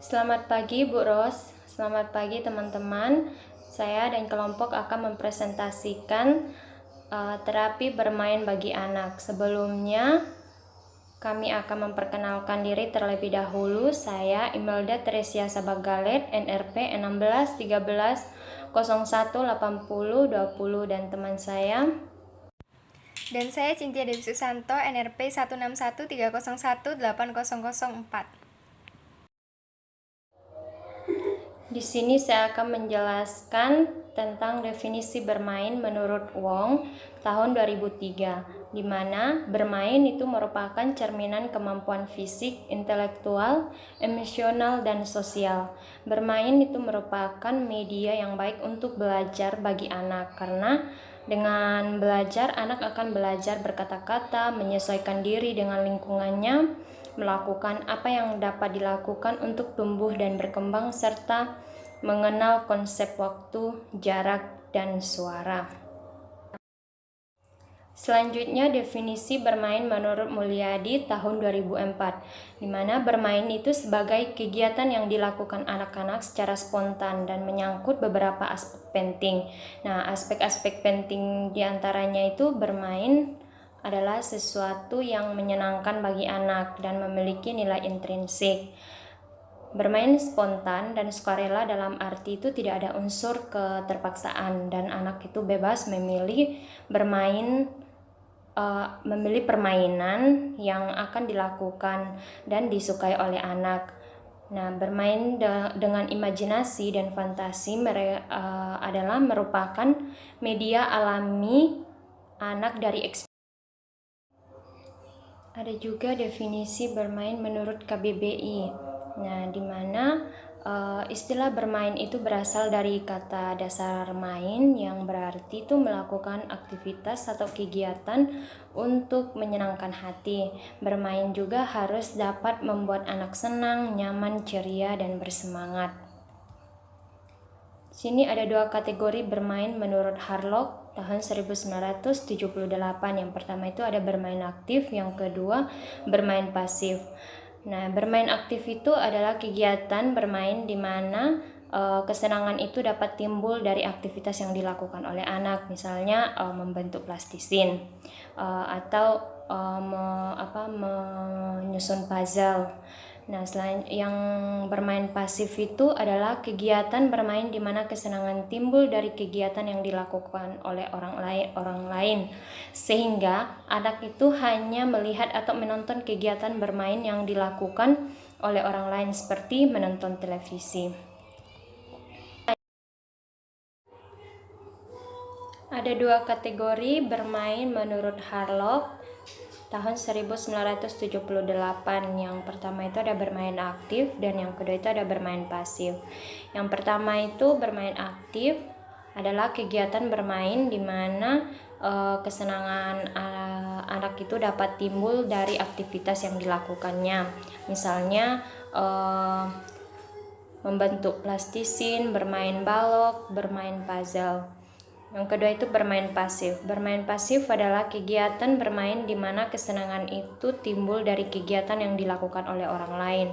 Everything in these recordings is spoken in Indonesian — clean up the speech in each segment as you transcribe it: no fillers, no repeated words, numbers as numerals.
Selamat pagi Bu Ros, selamat pagi teman-teman. Saya dan kelompok akan mempresentasikan terapi bermain bagi anak. Sebelumnya kami akan memperkenalkan diri terlebih dahulu. Saya Imelda Teresia Sabagalet, NRP 16 13 01 80 20 dan teman saya. Dan saya Cynthia Dewi Susanto, NRP 161 301 8004. Di sini saya akan menjelaskan tentang definisi bermain menurut Wong tahun 2003, di mana bermain itu merupakan cerminan kemampuan fisik, intelektual, emosional, dan sosial. Bermain itu merupakan media yang baik untuk belajar bagi anak, karena dengan belajar, anak akan belajar berkata-kata, menyesuaikan diri dengan lingkungannya, melakukan apa yang dapat dilakukan untuk tumbuh dan berkembang, serta mengenal konsep waktu, jarak, dan suara. Selanjutnya definisi bermain menurut Mulyadi tahun 2004, di mana bermain itu sebagai kegiatan yang dilakukan anak-anak secara spontan dan menyangkut beberapa aspek penting. Nah, aspek-aspek penting diantaranya itu bermain adalah sesuatu yang menyenangkan bagi anak dan memiliki nilai intrinsik. Bermain spontan dan sukarela dalam arti itu tidak ada unsur keterpaksaan dan anak itu bebas memilih memilih permainan yang akan dilakukan dan disukai oleh anak. Nah, bermain dengan imajinasi dan fantasi adalah merupakan media alami anak dari ekspresi. Ada juga definisi bermain menurut KBBI. Nah, di mana istilah bermain itu berasal dari kata dasar main yang berarti itu melakukan aktivitas atau kegiatan untuk menyenangkan hati. Bermain juga harus dapat membuat anak senang, nyaman, ceria, dan bersemangat. Sini ada dua kategori bermain menurut Harlock tahun 1978. Yang pertama itu ada bermain aktif, yang kedua bermain pasif. Nah, bermain aktif itu adalah kegiatan bermain di mana kesenangan itu dapat timbul dari aktivitas yang dilakukan oleh anak, misalnya membentuk plastisin atau menyusun puzzle. Nah, selain yang bermain pasif itu adalah kegiatan bermain di mana kesenangan timbul dari kegiatan yang dilakukan oleh orang lain, sehingga anak itu hanya melihat atau menonton kegiatan bermain yang dilakukan oleh orang lain seperti menonton televisi. Ada dua kategori bermain menurut Harlock tahun 1978. Yang pertama itu ada bermain aktif dan yang kedua itu ada bermain pasif. Yang pertama itu bermain aktif adalah kegiatan bermain di mana kesenangan anak itu dapat timbul dari aktivitas yang dilakukannya. Misalnya membentuk plastisin, bermain balok, bermain puzzle. Yang kedua itu bermain pasif. Bermain pasif adalah kegiatan bermain di mana kesenangan itu timbul dari kegiatan yang dilakukan oleh orang lain.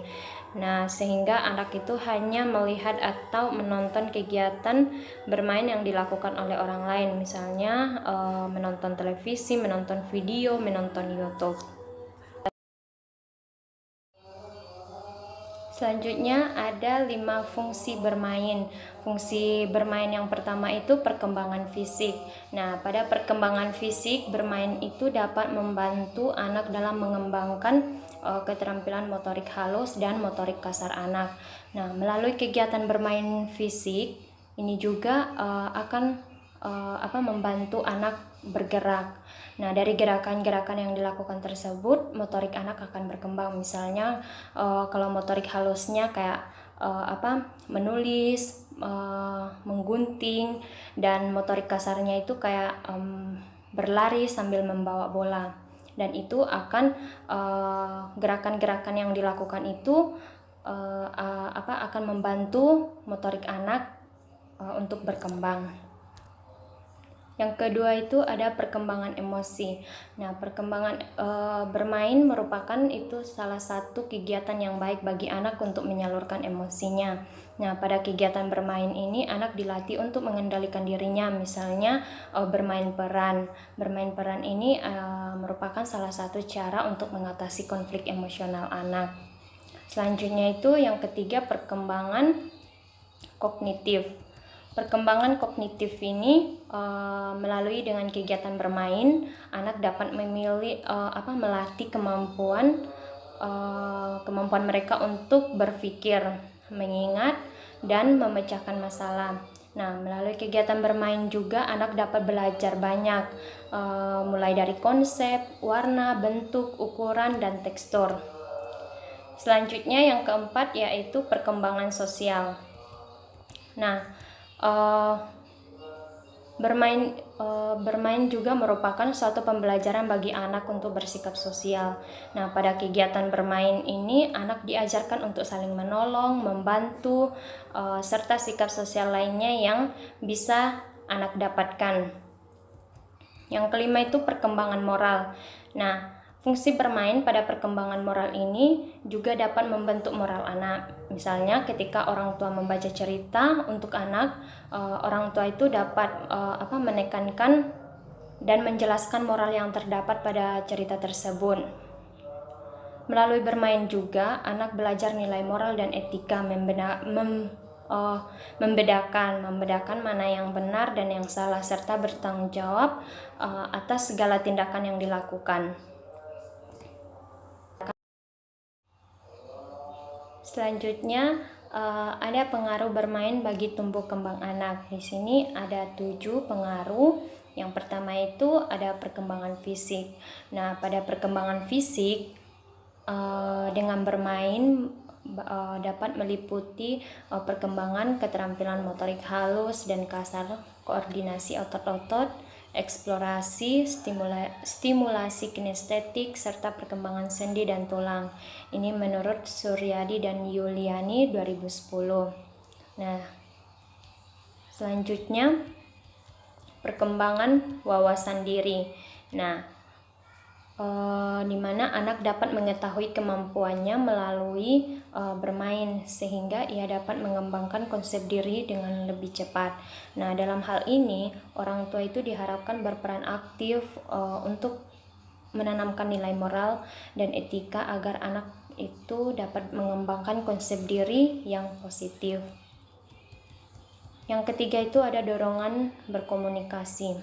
Nah, sehingga anak itu hanya melihat atau menonton kegiatan bermain yang dilakukan oleh orang lain. Misalnya menonton televisi, menonton video, menonton YouTube. Selanjutnya ada 5 fungsi bermain. Fungsi bermain yang pertama itu perkembangan fisik. Nah, pada perkembangan fisik, bermain itu dapat membantu anak dalam mengembangkan keterampilan motorik halus dan motorik kasar anak. Nah, melalui kegiatan bermain fisik, ini juga akan membantu anak bergerak. Nah, dari gerakan-gerakan yang dilakukan tersebut, motorik anak akan berkembang. Misalnya, kalau motorik halusnya kayak menulis, menggunting, dan motorik kasarnya itu kayak berlari sambil membawa bola. Dan itu akan gerakan-gerakan yang dilakukan itu akan membantu motorik anak untuk berkembang. Yang kedua itu ada perkembangan emosi. Nah, perkembangan bermain merupakan itu salah satu kegiatan yang baik bagi anak untuk menyalurkan emosinya. Nah, pada kegiatan bermain ini anak dilatih untuk mengendalikan dirinya, misalnya bermain peran. Bermain peran ini merupakan salah satu cara untuk mengatasi konflik emosional anak. Selanjutnya itu yang ketiga, perkembangan kognitif. Perkembangan kognitif ini melalui dengan kegiatan bermain, anak dapat melatih kemampuan mereka untuk berpikir, mengingat, dan memecahkan masalah. Nah, melalui kegiatan bermain juga anak dapat belajar banyak, mulai dari konsep, warna, bentuk, ukuran, dan tekstur. Selanjutnya yang keempat yaitu perkembangan sosial. Nah, bermain juga merupakan suatu pembelajaran bagi anak untuk bersikap sosial. Nah, pada kegiatan bermain ini anak diajarkan untuk saling menolong, membantu, serta sikap sosial lainnya yang bisa anak dapatkan. Yang kelima itu perkembangan moral. Nah, fungsi bermain pada perkembangan moral ini juga dapat membentuk moral anak. Misalnya ketika orang tua membaca cerita untuk anak, orang tua itu dapat menekankan dan menjelaskan moral yang terdapat pada cerita tersebut. Melalui bermain juga anak belajar nilai moral dan etika, membedakan mana yang benar dan yang salah, serta bertanggung jawab atas segala tindakan yang dilakukan. Selanjutnya ada pengaruh bermain bagi tumbuh kembang anak. Di sini ada 7 pengaruh. Yang pertama itu ada perkembangan fisik. Nah, pada perkembangan fisik dengan bermain dapat meliputi perkembangan keterampilan motorik halus dan kasar, koordinasi otot-otot, eksplorasi, stimulasi kinestetik, serta perkembangan sendi dan tulang. Ini menurut Suryadi dan Yuliani 2010. Nah, selanjutnya perkembangan wawasan diri. Nah, di mana anak dapat mengetahui kemampuannya melalui bermain, sehingga ia dapat mengembangkan konsep diri dengan lebih cepat. Nah, dalam hal ini orang tua itu diharapkan berperan aktif untuk menanamkan nilai moral dan etika agar anak itu dapat mengembangkan konsep diri yang positif. Yang ketiga itu ada dorongan berkomunikasi.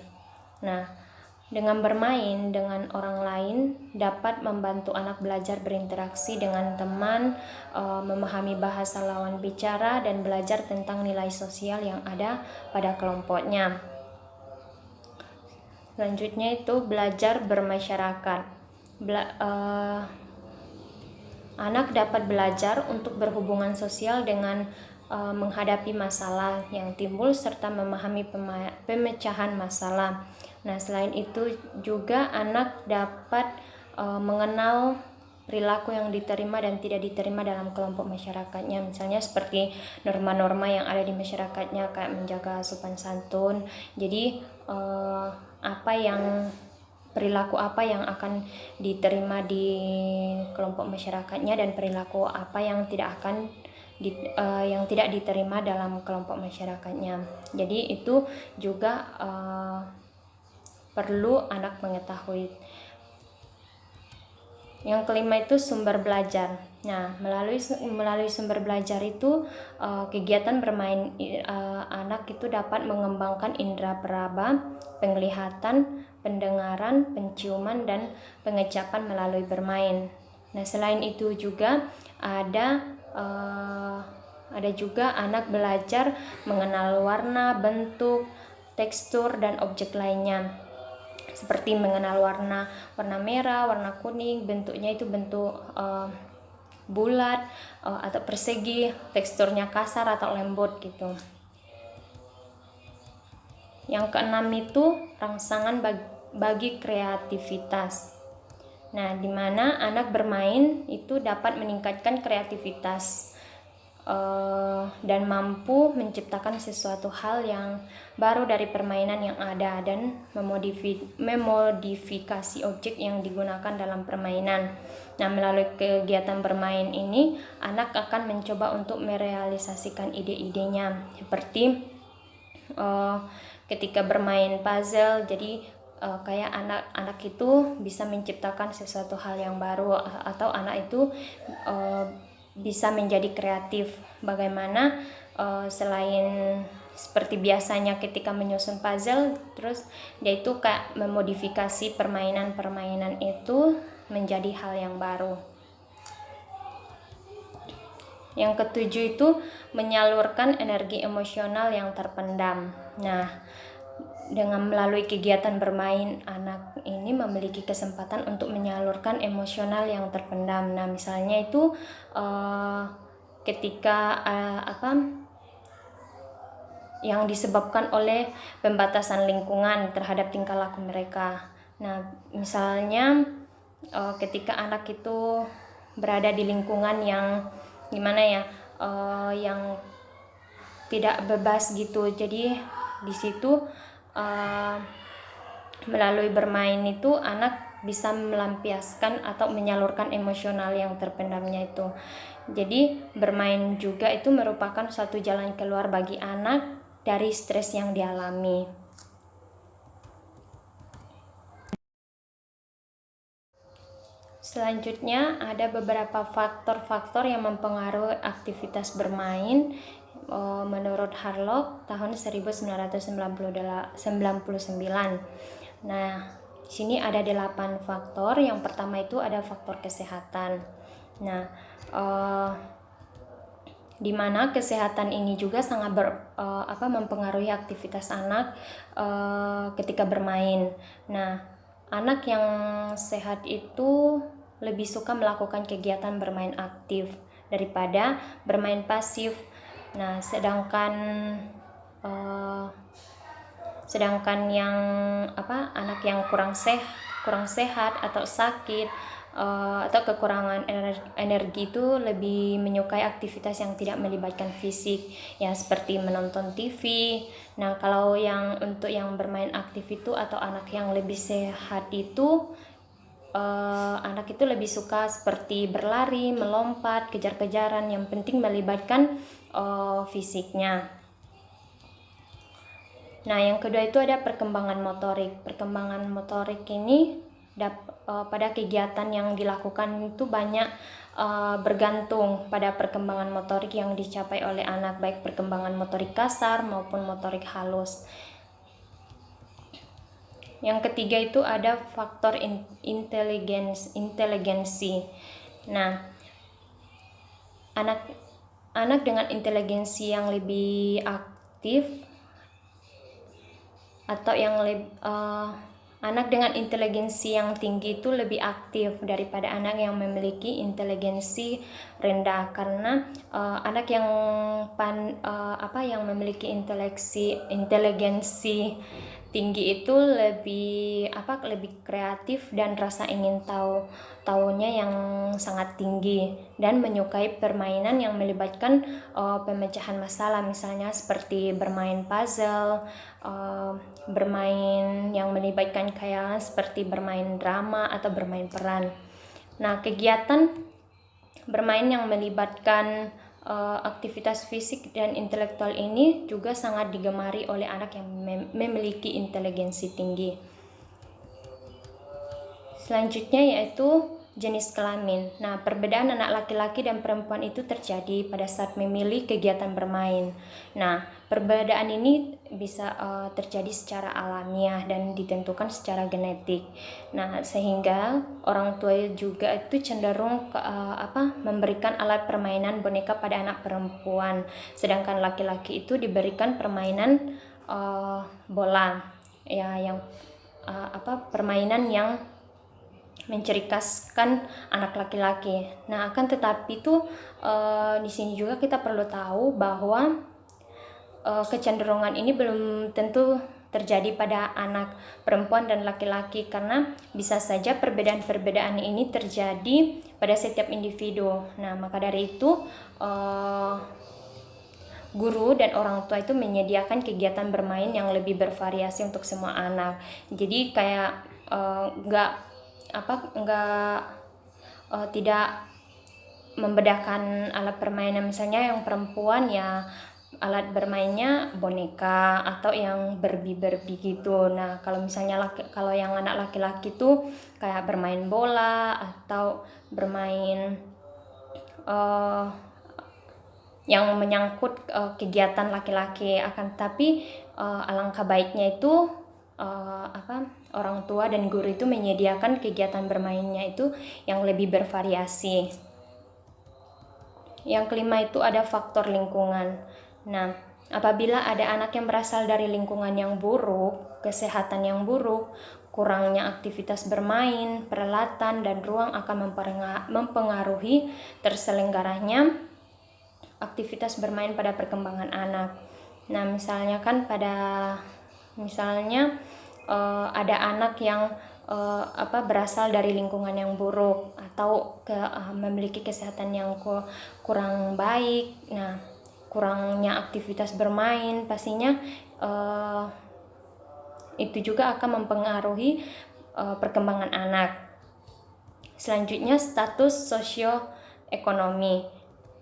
Nah, dengan bermain dengan orang lain dapat membantu anak belajar berinteraksi dengan teman, memahami bahasa lawan bicara, dan belajar tentang nilai sosial yang ada pada kelompoknya. Selanjutnya itu belajar bermasyarakat. Anak dapat belajar untuk berhubungan sosial dengan menghadapi masalah yang timbul serta memahami pemecahan masalah. Nah, selain itu juga anak dapat mengenal perilaku yang diterima dan tidak diterima dalam kelompok masyarakatnya, misalnya seperti norma-norma yang ada di masyarakatnya, kayak menjaga sopan santun. Jadi perilaku apa yang akan diterima di kelompok masyarakatnya dan perilaku apa yang tidak diterima dalam kelompok masyarakatnya. Jadi itu juga perlu anak mengetahui. Yang kelima itu sumber belajar. Nah, melalui sumber belajar itu kegiatan bermain anak itu dapat mengembangkan indera peraba, penglihatan, pendengaran, penciuman, dan pengecapan melalui bermain. Nah, selain itu juga ada juga anak belajar mengenal warna, bentuk, tekstur, dan objek lainnya. Seperti mengenal warna merah, warna kuning, bentuknya itu bentuk bulat atau persegi, teksturnya kasar atau lembut gitu. Yang keenam itu rangsangan bagi kreativitas. Nah, di mana anak bermain itu dapat meningkatkan kreativitas dan mampu menciptakan sesuatu hal yang baru dari permainan yang ada dan memodifikasi objek yang digunakan dalam permainan. Nah, melalui kegiatan bermain ini, anak akan mencoba untuk merealisasikan ide-idenya, seperti ketika bermain puzzle. Jadi kayak anak-anak itu bisa menciptakan sesuatu hal yang baru, atau anak itu bisa menjadi kreatif. Bagaimana selain seperti biasanya ketika menyusun puzzle, terus dia itu kayak memodifikasi permainan-permainan itu menjadi hal yang baru. Yang ketujuh itu menyalurkan energi emosional yang terpendam. Nah, dengan melalui kegiatan bermain, anak ini memiliki kesempatan untuk menyalurkan emosional yang terpendam. Nah, misalnya itu ketika yang disebabkan oleh pembatasan lingkungan terhadap tingkah laku mereka. Nah, misalnya ketika anak itu berada di lingkungan yang yang tidak bebas gitu. Jadi di situ melalui bermain itu anak bisa melampiaskan atau menyalurkan emosional yang terpendamnya itu. Jadi bermain juga itu merupakan suatu jalan keluar bagi anak dari stres yang dialami. Selanjutnya ada beberapa faktor-faktor yang mempengaruhi aktivitas bermain menurut Harlock tahun 1999. Nah, sini ada 8 faktor. Yang pertama itu ada faktor kesehatan. Nah, di mana kesehatan ini juga sangat mempengaruhi aktivitas anak ketika bermain. Nah, anak yang sehat itu lebih suka melakukan kegiatan bermain aktif daripada bermain pasif. Nah, sedangkan yang anak yang kurang sehat atau sakit atau kekurangan energi itu lebih menyukai aktivitas yang tidak melibatkan fisik, ya seperti menonton TV. Nah, kalau untuk yang bermain aktif itu atau anak yang lebih sehat itu anak itu lebih suka seperti berlari, melompat, kejar-kejaran, yang penting melibatkan fisiknya. Nah, yang kedua itu ada perkembangan motorik. Perkembangan motorik ini pada kegiatan yang dilakukan itu banyak bergantung pada perkembangan motorik yang dicapai oleh anak, baik perkembangan motorik kasar maupun motorik halus. Yang ketiga itu ada faktor inteligensi. Nah, anak dengan inteligensi yang lebih aktif atau anak dengan inteligensi yang tinggi itu lebih aktif daripada anak yang memiliki inteligensi rendah, karena anak yang memiliki inteligensi tinggi itu lebih kreatif dan rasa ingin tahunya yang sangat tinggi, dan menyukai permainan yang melibatkan pemecahan masalah, misalnya seperti bermain puzzle, bermain yang melibatkan khayalan seperti bermain drama atau bermain peran. Nah, kegiatan bermain yang melibatkan aktivitas fisik dan intelektual ini juga sangat digemari oleh anak yang memiliki inteligensi tinggi. Selanjutnya yaitu jenis kelamin. Nah, perbedaan anak laki-laki dan perempuan itu terjadi pada saat memilih kegiatan bermain. Nah, perbedaan ini bisa terjadi secara alamiah dan ditentukan secara genetik. Nah, sehingga orang tua juga itu cenderung memberikan alat permainan boneka pada anak perempuan, sedangkan laki-laki itu diberikan permainan bola, ya, yang permainan yang mencerikaskan anak laki-laki. Nah, akan tetapi itu di sini juga kita perlu tahu bahwa kecenderungan ini belum tentu terjadi pada anak perempuan dan laki-laki, karena bisa saja perbedaan-perbedaan ini terjadi pada setiap individu. Nah, maka dari itu guru dan orang tua itu menyediakan kegiatan bermain yang lebih bervariasi untuk semua anak. Jadi kayak tidak membedakan alat permainan, misalnya yang perempuan ya alat bermainnya boneka atau yang Barbie gitu. Nah, kalau misalnya kalau yang anak laki-laki tuh kayak bermain bola atau bermain yang menyangkut kegiatan laki-laki. Akan tapi alangkah baiknya itu orang tua dan guru itu menyediakan kegiatan bermainnya itu yang lebih bervariasi. Yang kelima itu ada faktor lingkungan. Nah, apabila ada anak yang berasal dari lingkungan yang buruk, kesehatan yang buruk, kurangnya aktivitas bermain, peralatan, dan ruang akan mempengaruhi terselenggaranya aktivitas bermain pada perkembangan anak. Nah, misalnya ada anak yang berasal dari lingkungan yang buruk atau memiliki kesehatan yang kurang baik. Nah, kurangnya aktivitas bermain pastinya itu juga akan mempengaruhi perkembangan anak. Selanjutnya, status sosioekonomi.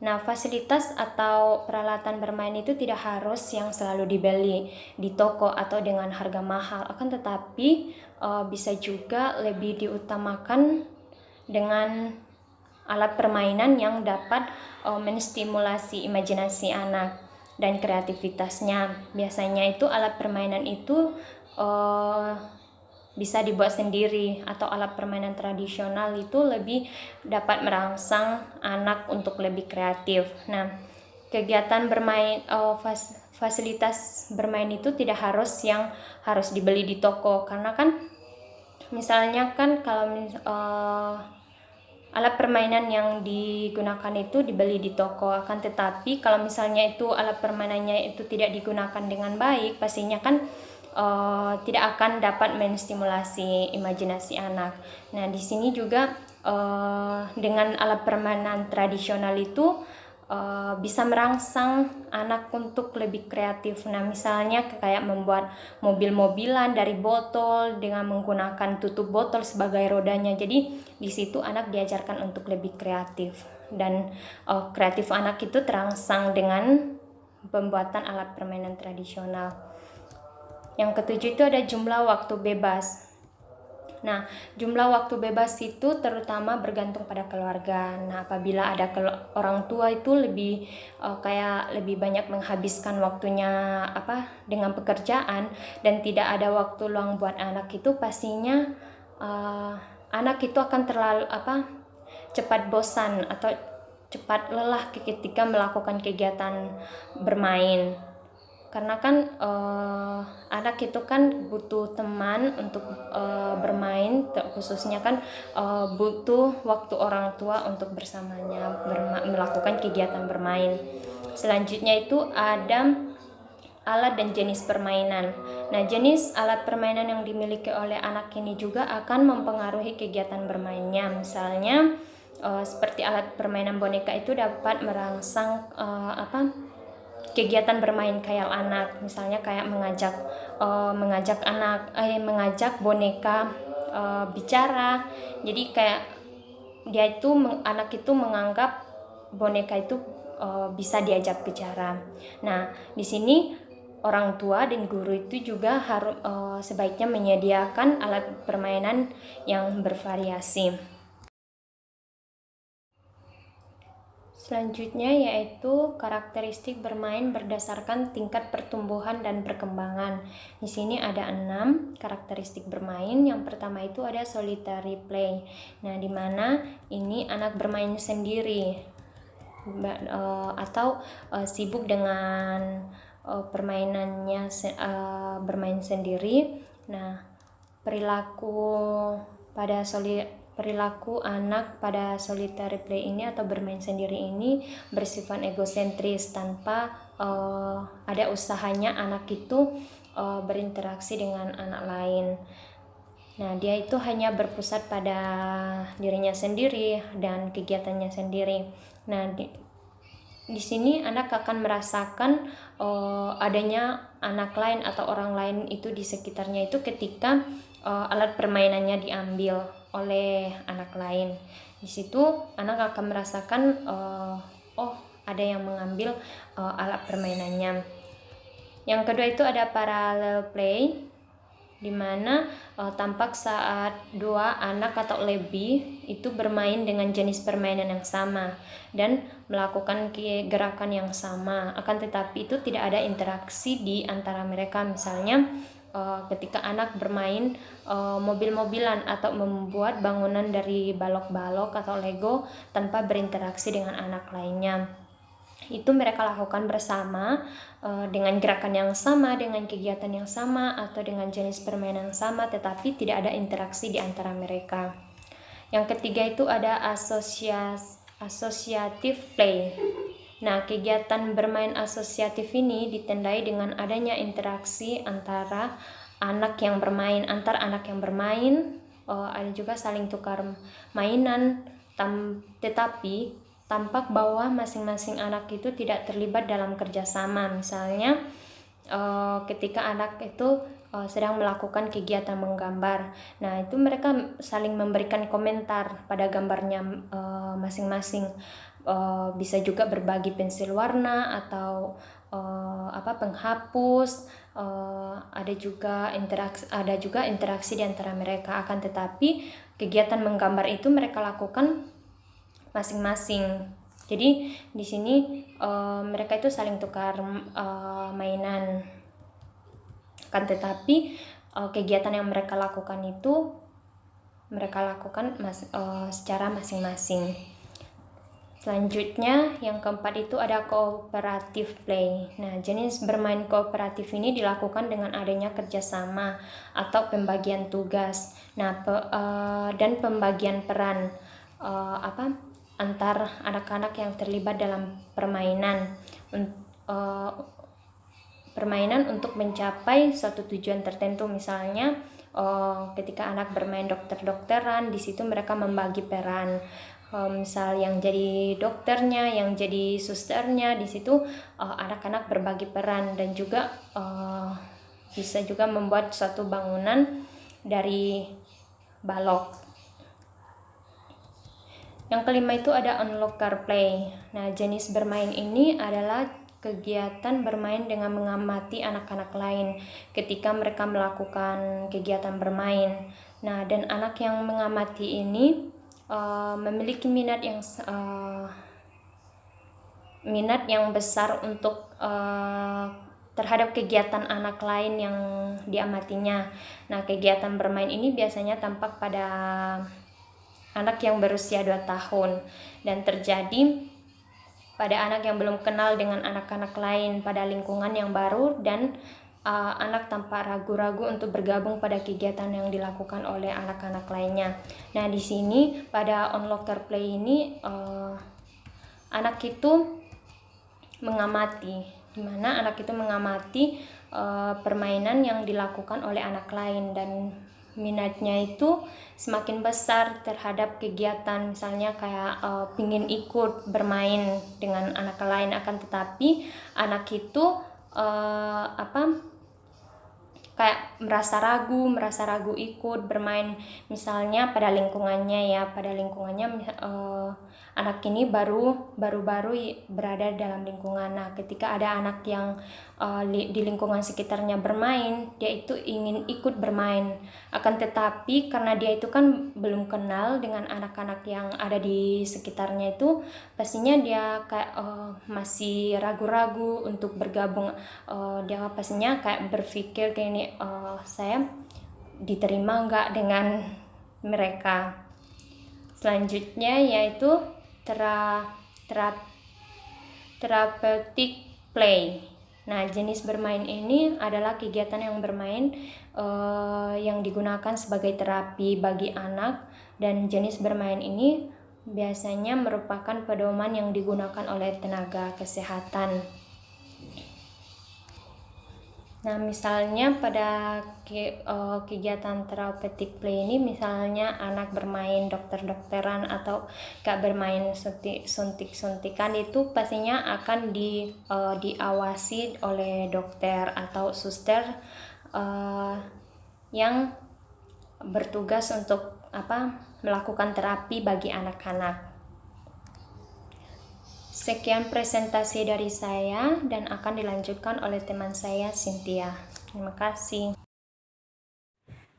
Nah, fasilitas atau peralatan bermain itu tidak harus yang selalu dibeli di toko atau dengan harga mahal, akan tetapi bisa juga lebih diutamakan dengan alat permainan yang dapat menstimulasi imajinasi anak dan kreativitasnya. Biasanya itu alat permainan itu bisa dibuat sendiri, atau alat permainan tradisional itu lebih dapat merangsang anak untuk lebih kreatif. Nah, kegiatan bermain fasilitas bermain itu tidak harus dibeli di toko, karena kan misalnya kan kalau alat permainan yang digunakan itu dibeli di toko, akan tetapi kalau misalnya itu alat permainannya itu tidak digunakan dengan baik, pastinya kan tidak akan dapat menstimulasi imajinasi anak. Nah, di sini juga dengan alat permainan tradisional itu bisa merangsang anak untuk lebih kreatif. Nah, misalnya kayak membuat mobil-mobilan dari botol dengan menggunakan tutup botol sebagai rodanya. Jadi di situ anak diajarkan untuk lebih kreatif, dan kreatif anak itu terangsang dengan pembuatan alat permainan tradisional. Yang ketujuh itu ada jumlah waktu bebas. Nah, jumlah waktu bebas itu terutama bergantung pada keluarga. Nah, apabila ada orang tua itu lebih banyak menghabiskan waktunya dengan pekerjaan dan tidak ada waktu luang buat anak, itu pastinya anak itu akan terlalu cepat bosan atau cepat lelah ketika melakukan kegiatan bermain. Karena kan anak itu kan butuh teman untuk bermain, khususnya kan butuh waktu orang tua untuk bersamanya melakukan kegiatan bermain. Selanjutnya itu ada alat dan jenis permainan. Nah, jenis alat permainan yang dimiliki oleh anak ini juga akan mempengaruhi kegiatan bermainnya. Misalnya seperti alat permainan boneka itu dapat merangsang kegiatan bermain khayal anak, misalnya kayak mengajak boneka bicara. Jadi kayak anak itu menganggap boneka itu bisa diajak bicara. Nah, di sini orang tua dan guru itu juga harus sebaiknya menyediakan alat permainan yang bervariasi. Selanjutnya yaitu karakteristik bermain berdasarkan tingkat pertumbuhan dan perkembangan. Di sini ada 6 karakteristik bermain. Yang pertama itu ada solitary play. Nah, di mana ini anak bermain sendiri atau sibuk dengan permainannya, bermain sendiri. Nah, perilaku anak pada solitary play ini atau bermain sendiri ini bersifat egosentris, tanpa ada usahanya anak itu berinteraksi dengan anak lain. Nah, dia itu hanya berpusat pada dirinya sendiri dan kegiatannya sendiri. Nah, di sini anak akan merasakan adanya anak lain atau orang lain itu di sekitarnya itu ketika alat permainannya diambil oleh anak lain. Di situ anak akan merasakan oh, ada yang mengambil alat permainannya. Yang kedua itu ada parallel play, di mana tampak saat dua anak atau lebih itu bermain dengan jenis permainan yang sama dan melakukan gerakan yang sama, akan tetapi itu tidak ada interaksi di antara mereka. Misalnya ketika anak bermain mobil-mobilan atau membuat bangunan dari balok-balok atau Lego tanpa berinteraksi dengan anak lainnya, itu mereka lakukan bersama dengan gerakan yang sama, dengan kegiatan yang sama, atau dengan jenis permainan yang sama, tetapi tidak ada interaksi di antara mereka. Yang ketiga itu ada associative play. Nah, kegiatan bermain asosiatif ini ditandai dengan adanya interaksi antara anak yang bermain, ada juga saling tukar mainan, tetapi tampak bahwa masing-masing anak itu tidak terlibat dalam kerjasama. Misalnya ketika anak itu sedang melakukan kegiatan menggambar, nah itu mereka saling memberikan komentar pada gambarnya masing-masing. Bisa juga berbagi pensil warna atau penghapus. Ada juga interaksi di antara mereka. Akan tetapi kegiatan menggambar itu mereka lakukan masing-masing. Jadi di sini mereka itu saling tukar mainan. Kan tetapi kegiatan yang mereka lakukan itu mereka lakukan secara masing-masing. Selanjutnya yang keempat itu ada cooperative play. Nah, jenis bermain kooperatif ini dilakukan dengan adanya kerjasama atau pembagian tugas. Nah, dan pembagian peran antar anak-anak yang terlibat dalam permainan untuk mencapai suatu tujuan tertentu. Misalnya ketika anak bermain dokter-dokteran, di situ mereka membagi peran. Misal yang jadi dokternya, yang jadi susternya, di situ anak-anak berbagi peran, dan juga bisa juga membuat suatu bangunan dari balok. Yang kelima itu ada onlooker play. Nah, jenis bermain ini adalah kegiatan bermain dengan mengamati anak-anak lain ketika mereka melakukan kegiatan bermain. Nah, dan anak yang mengamati ini memiliki minat yang besar untuk terhadap kegiatan anak lain yang diamatinya. Nah, kegiatan bermain ini biasanya tampak pada anak yang berusia 2 tahun dan terjadi pada anak yang belum kenal dengan anak-anak lain pada lingkungan yang baru, dan anak tampak ragu-ragu untuk bergabung pada kegiatan yang dilakukan oleh anak-anak lainnya. Nah, di sini pada onlooker play ini anak itu mengamati, di mana anak itu mengamati permainan yang dilakukan oleh anak lain, dan minatnya itu semakin besar terhadap kegiatan, misalnya kayak pingin ikut bermain dengan anak lain. Akan tetapi anak itu kayak merasa ragu ikut bermain, misalnya pada lingkungannya anak ini baru berada dalam lingkungan. Nah, ketika ada anak yang di lingkungan sekitarnya bermain, dia itu ingin ikut bermain. Akan tetapi karena dia itu kan belum kenal dengan anak-anak yang ada di sekitarnya, itu pastinya dia kayak masih ragu-ragu untuk bergabung. Dia pastinya kayak berpikir kayak ini, saya diterima enggak dengan mereka. Selanjutnya yaitu therapeutic play. Nah, jenis bermain ini adalah kegiatan yang bermain yang digunakan sebagai terapi bagi anak, dan jenis bermain ini biasanya merupakan pedoman yang digunakan oleh tenaga kesehatan. Nah, misalnya pada kegiatan therapeutic play ini, misalnya anak bermain dokter-dokteran atau gak bermain suntik-suntikan, itu pastinya akan diawasi oleh dokter atau suster yang bertugas untuk melakukan terapi bagi anak-anak. Sekian presentasi dari saya dan akan dilanjutkan oleh teman saya, Cynthia. Terima kasih.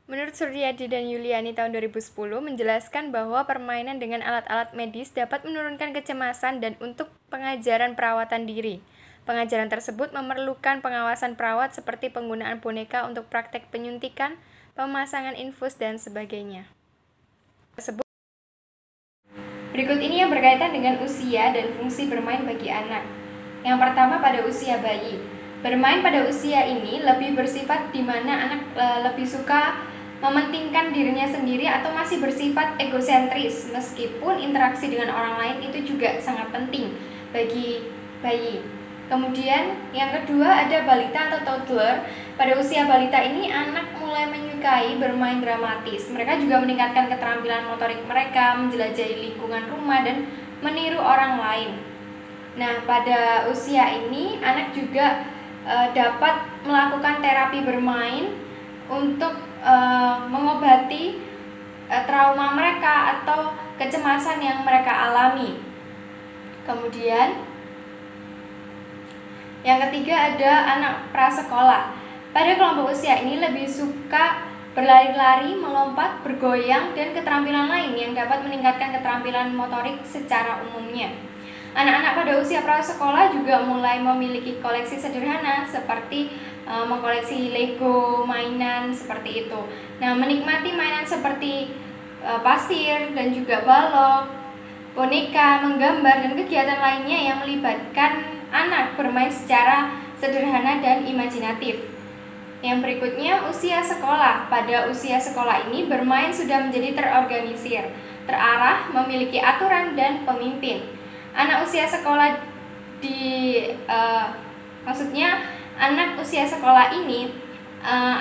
Menurut Suryadi dan Yuliani tahun 2010 menjelaskan bahwa permainan dengan alat-alat medis dapat menurunkan kecemasan dan untuk pengajaran perawatan diri. Pengajaran tersebut memerlukan pengawasan perawat seperti penggunaan boneka untuk praktek penyuntikan, pemasangan infus, dan sebagainya. Berikut ini yang berkaitan dengan usia dan fungsi bermain bagi anak. Yang pertama, pada usia bayi. Bermain pada usia ini lebih bersifat di mana anak lebih suka mementingkan dirinya sendiri atau masih bersifat egosentris, meskipun interaksi dengan orang lain itu juga sangat penting bagi bayi. Kemudian yang kedua ada balita atau toddler. Pada usia balita ini anak mulai menyukai bermain dramatis. Mereka juga meningkatkan keterampilan motorik mereka, menjelajahi lingkungan rumah dan meniru orang lain. Nah, pada usia ini anak juga dapat melakukan terapi bermain untuk mengobati trauma mereka atau kecemasan yang mereka alami. Kemudian yang ketiga ada anak prasekolah. Pada kelompok usia ini lebih suka berlari-lari, melompat, bergoyang, dan keterampilan lain yang dapat meningkatkan keterampilan motorik secara umumnya. Anak-anak pada usia prasekolah juga mulai memiliki koleksi sederhana seperti mengkoleksi Lego, mainan seperti itu. Nah, menikmati mainan seperti pasir dan juga balok, boneka, menggambar, dan kegiatan lainnya yang melibatkan anak bermain secara sederhana dan imajinatif. Yang berikutnya, usia sekolah. Pada usia sekolah ini, bermain sudah menjadi terorganisir, terarah, memiliki aturan dan pemimpin. Anak usia sekolah anak usia sekolah ini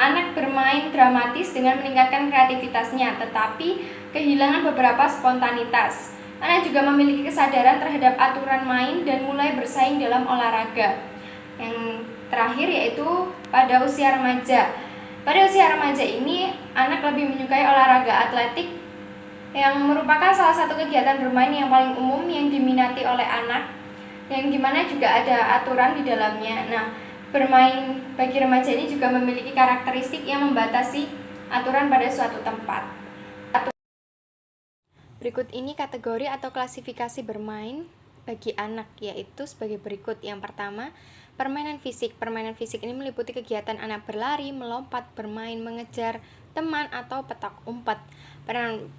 anak bermain dramatis dengan meningkatkan kreativitasnya, tetapi kehilangan beberapa spontanitas. Anak juga memiliki kesadaran terhadap aturan main dan mulai bersaing dalam olahraga. Yang terakhir yaitu pada usia remaja. Pada usia remaja ini, anak lebih menyukai olahraga atletik yang merupakan salah satu kegiatan bermain yang paling umum yang diminati oleh anak, yang dimana juga ada aturan di dalamnya. Nah, bermain bagi remaja ini juga memiliki karakteristik yang membatasi aturan pada suatu tempat. Berikut ini kategori atau klasifikasi bermain bagi anak, yaitu sebagai berikut. Yang pertama, permainan fisik. Permainan fisik ini meliputi kegiatan anak berlari, melompat, bermain, mengejar teman, atau petak umpet.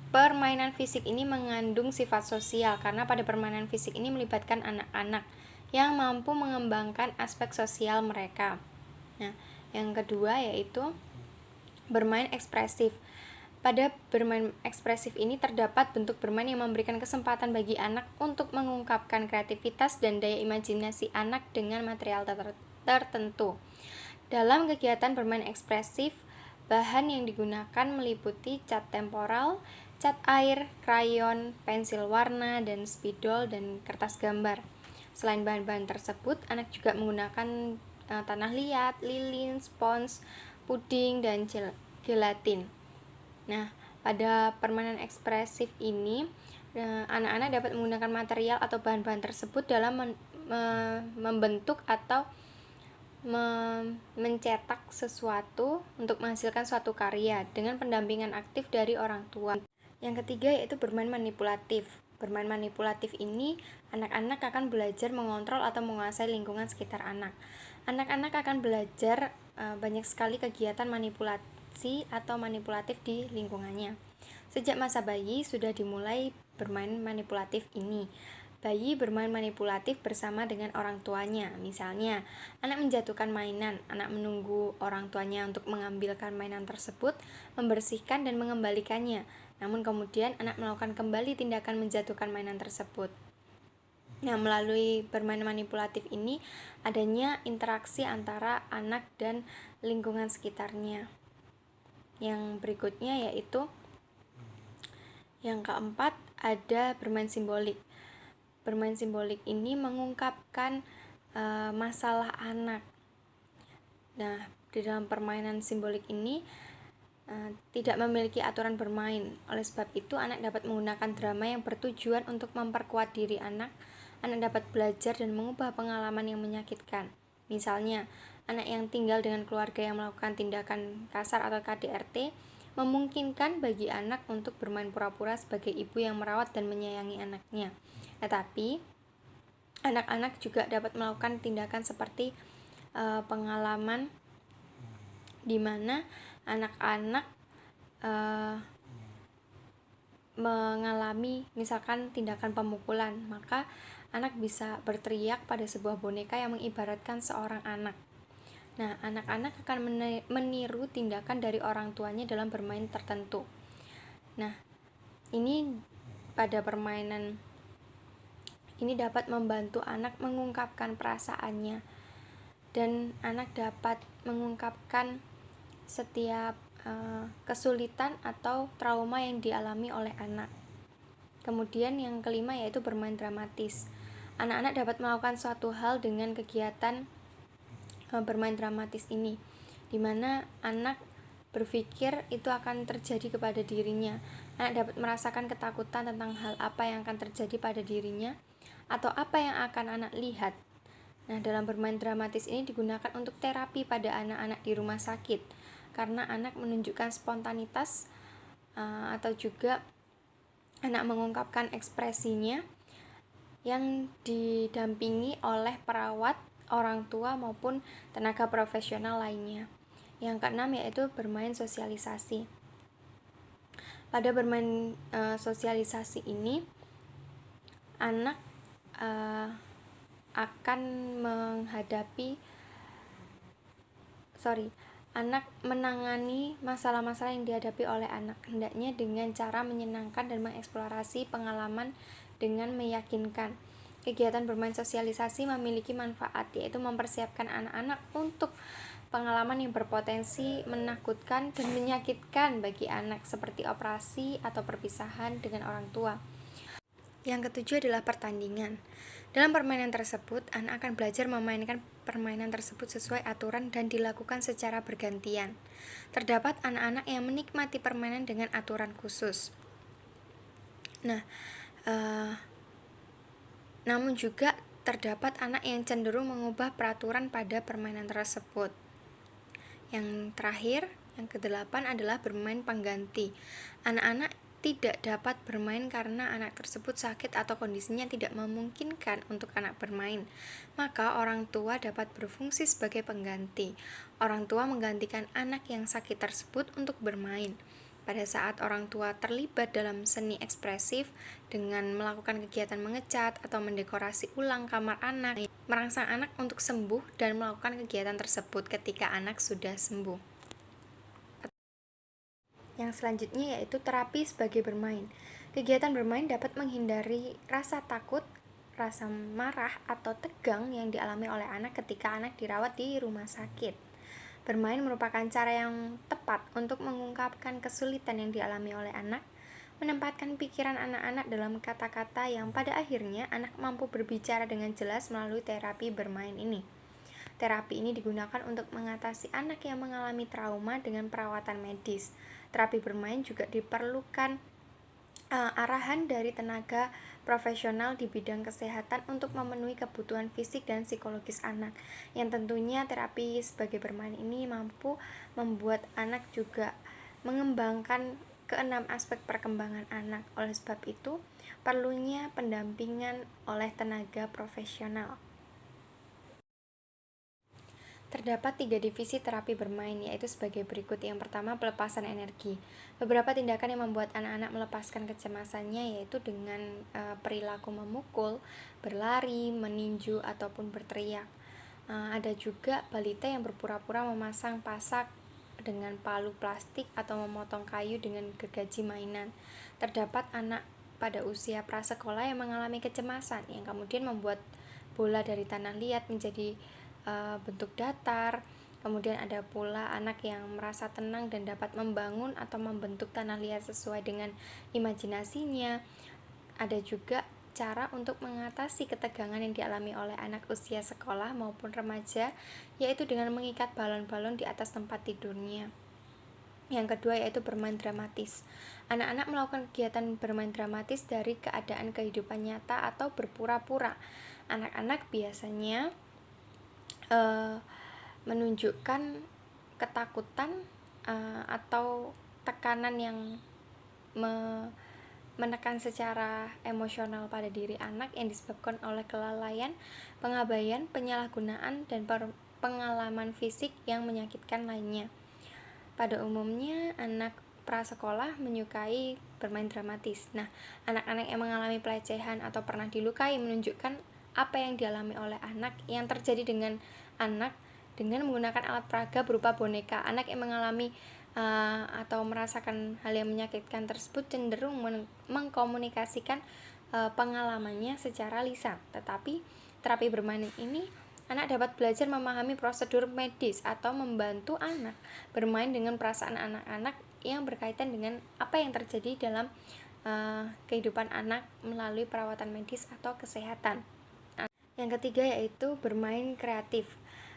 Permainan fisik ini mengandung sifat sosial karena pada permainan fisik ini melibatkan anak-anak yang mampu mengembangkan aspek sosial mereka. Nah, yang kedua yaitu bermain ekspresif. Pada bermain ekspresif ini terdapat bentuk bermain yang memberikan kesempatan bagi anak untuk mengungkapkan kreativitas dan daya imajinasi anak dengan material tertentu. Dalam kegiatan bermain ekspresif, bahan yang digunakan meliputi cat temporal, cat air, krayon, pensil warna, dan spidol dan kertas gambar. Selain bahan-bahan tersebut, anak juga menggunakan tanah liat, lilin, spons, puding, dan gelatin. Nah, pada permainan ekspresif ini, anak-anak dapat menggunakan material atau bahan-bahan tersebut dalam membentuk atau mencetak sesuatu untuk menghasilkan suatu karya dengan pendampingan aktif dari orang tua. Yang ketiga yaitu bermain manipulatif. Bermain manipulatif ini, anak-anak akan belajar mengontrol atau menguasai lingkungan sekitar anak. Anak-anak akan belajar banyak sekali kegiatan manipulatif atau manipulatif di lingkungannya. Sejak masa bayi sudah dimulai bermain manipulatif ini. Bayi bermain manipulatif bersama dengan orang tuanya. Misalnya, anak menjatuhkan mainan, anak menunggu orang tuanya untuk mengambilkan mainan tersebut, membersihkan dan mengembalikannya. Namun kemudian anak melakukan kembali tindakan menjatuhkan mainan tersebut. Nah, melalui bermain manipulatif ini adanya interaksi antara anak dan lingkungan sekitarnya. Yang berikutnya yaitu yang keempat, ada bermain simbolik. Bermain simbolik ini mengungkapkan masalah anak. Nah, di dalam permainan simbolik ini tidak memiliki aturan bermain. Oleh sebab itu, anak dapat menggunakan drama yang bertujuan untuk memperkuat diri anak. Anak dapat belajar dan mengubah pengalaman yang menyakitkan. Misalnya, anak yang tinggal dengan keluarga yang melakukan tindakan kasar atau KDRT memungkinkan bagi anak untuk bermain pura-pura sebagai ibu yang merawat dan menyayangi anaknya. Tetapi, anak-anak juga dapat melakukan tindakan seperti pengalaman di mana anak-anak mengalami misalkan tindakan pemukulan, maka anak bisa berteriak pada sebuah boneka yang mengibaratkan seorang anak. Nah, anak-anak akan meniru tindakan dari orang tuanya dalam bermain tertentu. Nah, ini pada permainan ini dapat membantu anak mengungkapkan perasaannya, dan anak dapat mengungkapkan setiap kesulitan atau trauma yang dialami oleh anak. Kemudian yang kelima yaitu bermain dramatis. Anak-anak dapat melakukan suatu hal dengan kegiatan bermain dramatis ini, di mana anak berpikir itu akan terjadi kepada dirinya. Anak dapat merasakan ketakutan tentang hal apa yang akan terjadi pada dirinya atau apa yang akan anak lihat. Nah, dalam bermain dramatis ini digunakan untuk terapi pada anak-anak di rumah sakit, karena anak menunjukkan spontanitas atau juga anak mengungkapkan ekspresinya yang didampingi oleh perawat, orang tua maupun tenaga profesional lainnya. Yang keenam yaitu bermain sosialisasi. Pada bermain sosialisasi ini, anak akan menangani masalah-masalah yang dihadapi oleh anak, hendaknya dengan cara menyenangkan dan mengeksplorasi pengalaman dengan meyakinkan. Kegiatan bermain sosialisasi memiliki manfaat, yaitu mempersiapkan anak-anak untuk pengalaman yang berpotensi menakutkan dan menyakitkan bagi anak, seperti operasi atau perpisahan dengan orang tua. Yang ketujuh adalah pertandingan. Dalam permainan tersebut, anak akan belajar memainkan permainan tersebut sesuai aturan dan dilakukan secara bergantian. Terdapat anak-anak yang menikmati permainan dengan aturan khusus. Nah, namun juga terdapat anak yang cenderung mengubah peraturan pada permainan tersebut. Yang terakhir, yang kedelapan adalah bermain pengganti. Anak-anak tidak dapat bermain karena anak tersebut sakit atau kondisinya tidak memungkinkan untuk anak bermain. Maka orang tua dapat berfungsi sebagai pengganti. Orang tua menggantikan anak yang sakit tersebut untuk bermain. Pada saat orang tua terlibat dalam seni ekspresif dengan melakukan kegiatan mengecat atau mendekorasi ulang kamar anak, merangsang anak untuk sembuh dan melakukan kegiatan tersebut ketika anak sudah sembuh. Yang selanjutnya yaitu terapi sebagai bermain. Kegiatan bermain dapat menghindari rasa takut, rasa marah, atau tegang yang dialami oleh anak ketika anak dirawat di rumah sakit. Bermain merupakan cara yang tepat untuk mengungkapkan kesulitan yang dialami oleh anak, menempatkan pikiran anak-anak dalam kata-kata yang pada akhirnya anak mampu berbicara dengan jelas melalui terapi bermain ini. Terapi ini digunakan untuk mengatasi anak yang mengalami trauma dengan perawatan medis. Terapi bermain juga diperlukan arahan dari tenaga profesional di bidang kesehatan untuk memenuhi kebutuhan fisik dan psikologis anak, yang tentunya terapi sebagai bermain ini mampu membuat anak juga mengembangkan keenam aspek perkembangan anak. Oleh sebab itu, perlunya pendampingan oleh tenaga profesional. Terdapat 3 divisi terapi bermain, yaitu sebagai berikut. Yang pertama, pelepasan energi. Beberapa tindakan yang membuat anak-anak melepaskan kecemasannya yaitu dengan perilaku memukul, berlari, meninju, ataupun berteriak. Ada juga balita yang berpura-pura memasang pasak dengan palu plastik atau memotong kayu dengan gergaji mainan. Terdapat anak pada usia prasekolah yang mengalami kecemasan, yang kemudian membuat bola dari tanah liat menjadi bentuk datar. Kemudian ada pula anak yang merasa tenang dan dapat membangun atau membentuk tanah liat sesuai dengan imajinasinya. Ada juga cara untuk mengatasi ketegangan yang dialami oleh anak usia sekolah maupun remaja, yaitu dengan mengikat balon-balon di atas tempat tidurnya. Yang kedua yaitu bermain dramatis. Anak-anak melakukan kegiatan bermain dramatis dari keadaan kehidupan nyata atau berpura-pura. Anak-anak biasanya menunjukkan ketakutan atau tekanan yang menekan secara emosional pada diri anak yang disebabkan oleh kelalaian, pengabaian, penyalahgunaan, dan pengalaman fisik yang menyakitkan lainnya. Pada umumnya, anak prasekolah menyukai bermain dramatis. Nah, anak-anak yang mengalami pelecehan atau pernah dilukai menunjukkan apa yang dialami oleh anak yang terjadi dengan anak dengan menggunakan alat peraga berupa boneka. Anak yang mengalami atau merasakan hal yang menyakitkan tersebut cenderung mengkomunikasikan pengalamannya secara lisan. Tetapi terapi bermain ini, anak dapat belajar memahami prosedur medis atau membantu anak bermain dengan perasaan anak-anak yang berkaitan dengan apa yang terjadi dalam kehidupan anak melalui perawatan medis atau kesehatan. Yang ketiga yaitu bermain kreatif.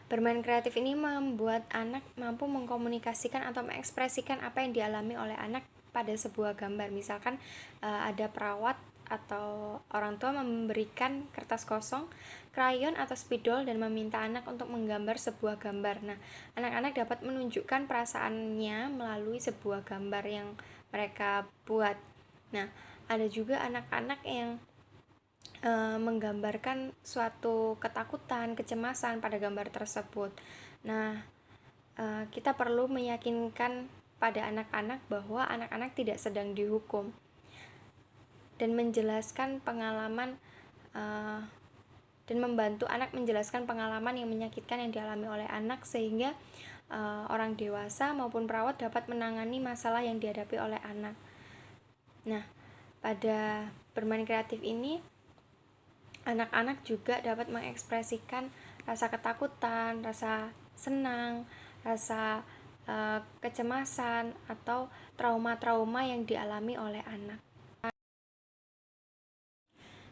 Bermain kreatif ini membuat anak mampu mengkomunikasikan atau mengekspresikan apa yang dialami oleh anak pada sebuah gambar. Misalkan ada perawat atau orang tua memberikan kertas kosong, krayon atau spidol dan meminta anak untuk menggambar sebuah gambar. Nah, anak-anak dapat menunjukkan perasaannya melalui sebuah gambar yang mereka buat. Nah, ada juga anak-anak yang menggambarkan suatu ketakutan, kecemasan pada gambar tersebut. Nah, kita perlu meyakinkan pada anak-anak bahwa anak-anak tidak sedang dihukum dan menjelaskan pengalaman dan membantu anak menjelaskan pengalaman yang menyakitkan yang dialami oleh anak sehingga orang dewasa maupun perawat dapat menangani masalah yang dihadapi oleh anak. Nah, pada bermain kreatif ini anak-anak juga dapat mengekspresikan rasa ketakutan, rasa senang, rasa kecemasan atau trauma-trauma yang dialami oleh anak.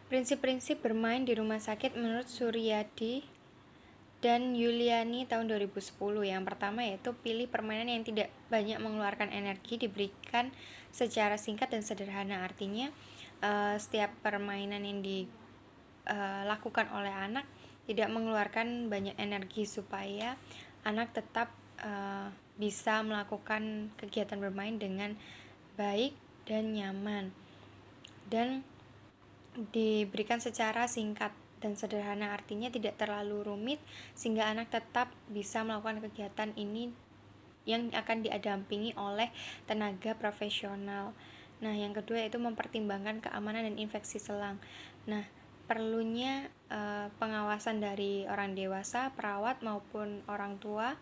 Prinsip-prinsip bermain di rumah sakit menurut Suryadi dan Yuliani tahun 2010. Yang pertama yaitu pilih permainan yang tidak banyak mengeluarkan energi, diberikan secara singkat dan sederhana. Artinya setiap permainan yang dilakukan oleh anak tidak mengeluarkan banyak energi supaya anak tetap bisa melakukan kegiatan bermain dengan baik dan nyaman, dan diberikan secara singkat dan sederhana. Artinya tidak terlalu rumit sehingga anak tetap bisa melakukan kegiatan ini yang akan didampingi oleh tenaga profesional. Nah, yang kedua yaitu mempertimbangkan keamanan dan infeksi selang. Nah, perlunya pengawasan dari orang dewasa, perawat maupun orang tua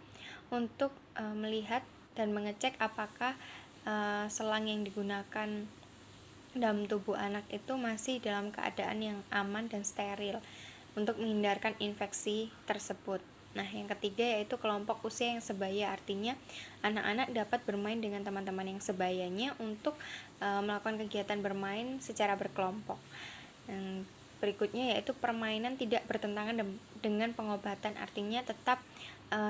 untuk melihat dan mengecek apakah selang yang digunakan dalam tubuh anak itu masih dalam keadaan yang aman dan steril untuk menghindarkan infeksi tersebut. Nah, yang ketiga yaitu kelompok usia yang sebaya. Artinya anak-anak dapat bermain dengan teman-teman yang sebayanya untuk melakukan kegiatan bermain secara berkelompok. Yang berikutnya yaitu permainan tidak bertentangan dengan pengobatan. Artinya tetap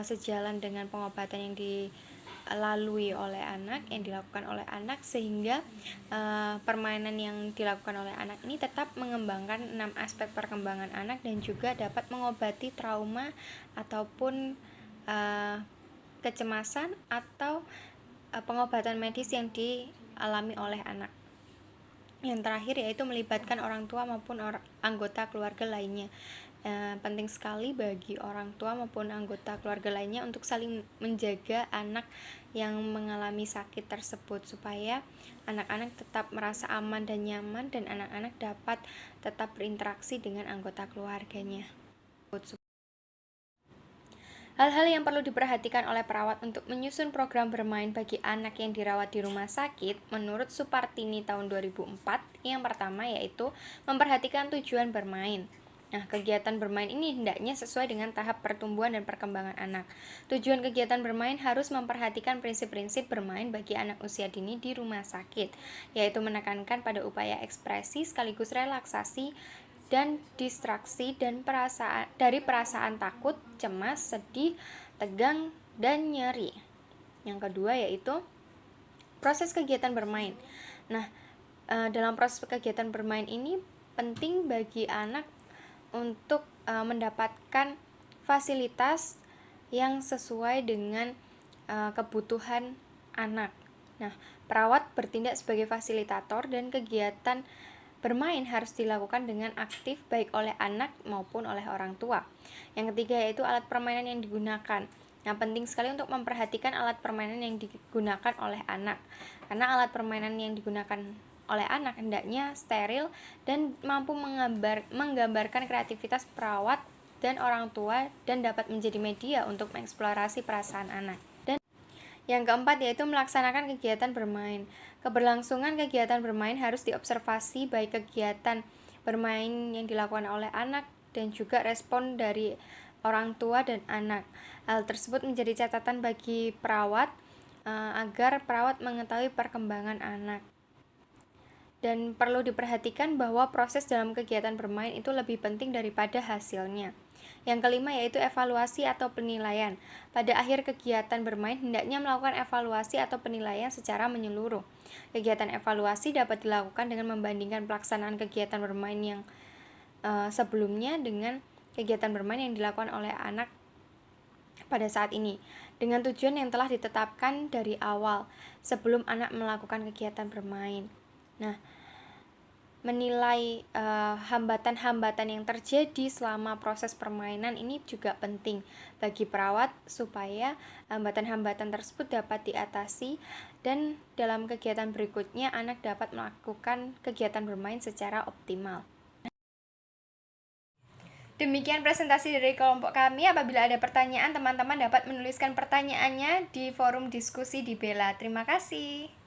sejalan dengan pengobatan yang dilalui oleh anak, yang dilakukan oleh anak, sehingga permainan yang dilakukan oleh anak ini tetap mengembangkan 6 aspek perkembangan anak dan juga dapat mengobati trauma ataupun kecemasan atau pengobatan medis yang dialami oleh anak. Yang terakhir yaitu melibatkan orang tua maupun anggota keluarga lainnya. Penting sekali bagi orang tua maupun anggota keluarga lainnya untuk saling menjaga anak yang mengalami sakit tersebut supaya anak-anak tetap merasa aman dan nyaman dan anak-anak dapat tetap berinteraksi dengan anggota keluarganya. Hal-hal yang perlu diperhatikan oleh perawat untuk menyusun program bermain bagi anak yang dirawat di rumah sakit menurut Supartini tahun 2004, yang pertama yaitu memperhatikan tujuan bermain. Nah, kegiatan bermain ini hendaknya sesuai dengan tahap pertumbuhan dan perkembangan anak. Tujuan kegiatan bermain harus memperhatikan prinsip-prinsip bermain bagi anak usia dini di rumah sakit, yaitu menekankan pada upaya ekspresi sekaligus relaksasi dan distraksi dan perasaan takut, cemas, sedih, tegang, dan nyeri. Yang kedua yaitu proses kegiatan bermain. Nah, dalam proses kegiatan bermain ini penting bagi anak untuk mendapatkan fasilitas yang sesuai dengan kebutuhan anak. Nah, perawat bertindak sebagai fasilitator dan kegiatan bermain harus dilakukan dengan aktif baik oleh anak maupun oleh orang tua. Yang ketiga yaitu alat permainan yang digunakan. Nah, penting sekali untuk memperhatikan alat permainan yang digunakan oleh anak, karena alat permainan yang digunakan oleh anak hendaknya steril dan mampu menggambarkan kreativitas perawat dan orang tua dan dapat menjadi media untuk mengeksplorasi perasaan anak. Dan yang keempat yaitu melaksanakan kegiatan bermain. Keberlangsungan kegiatan bermain harus diobservasi baik kegiatan bermain yang dilakukan oleh anak dan juga respon dari orang tua dan anak. Hal tersebut menjadi catatan bagi perawat agar perawat mengetahui perkembangan anak. Dan perlu diperhatikan bahwa proses dalam kegiatan bermain itu lebih penting daripada hasilnya. Yang kelima yaitu evaluasi atau penilaian. Pada akhir kegiatan bermain hendaknya melakukan evaluasi atau penilaian secara menyeluruh. Kegiatan evaluasi dapat dilakukan dengan membandingkan pelaksanaan kegiatan bermain yang sebelumnya dengan kegiatan bermain yang dilakukan oleh anak pada saat ini, dengan tujuan yang telah ditetapkan dari awal sebelum anak melakukan kegiatan bermain. Nah, menilai hambatan-hambatan yang terjadi selama proses permainan ini juga penting bagi perawat supaya hambatan-hambatan tersebut dapat diatasi dan dalam kegiatan berikutnya anak dapat melakukan kegiatan bermain secara optimal. Demikian presentasi dari kelompok kami. Apabila ada pertanyaan, teman-teman dapat menuliskan pertanyaannya di forum diskusi di Bella. Terima kasih.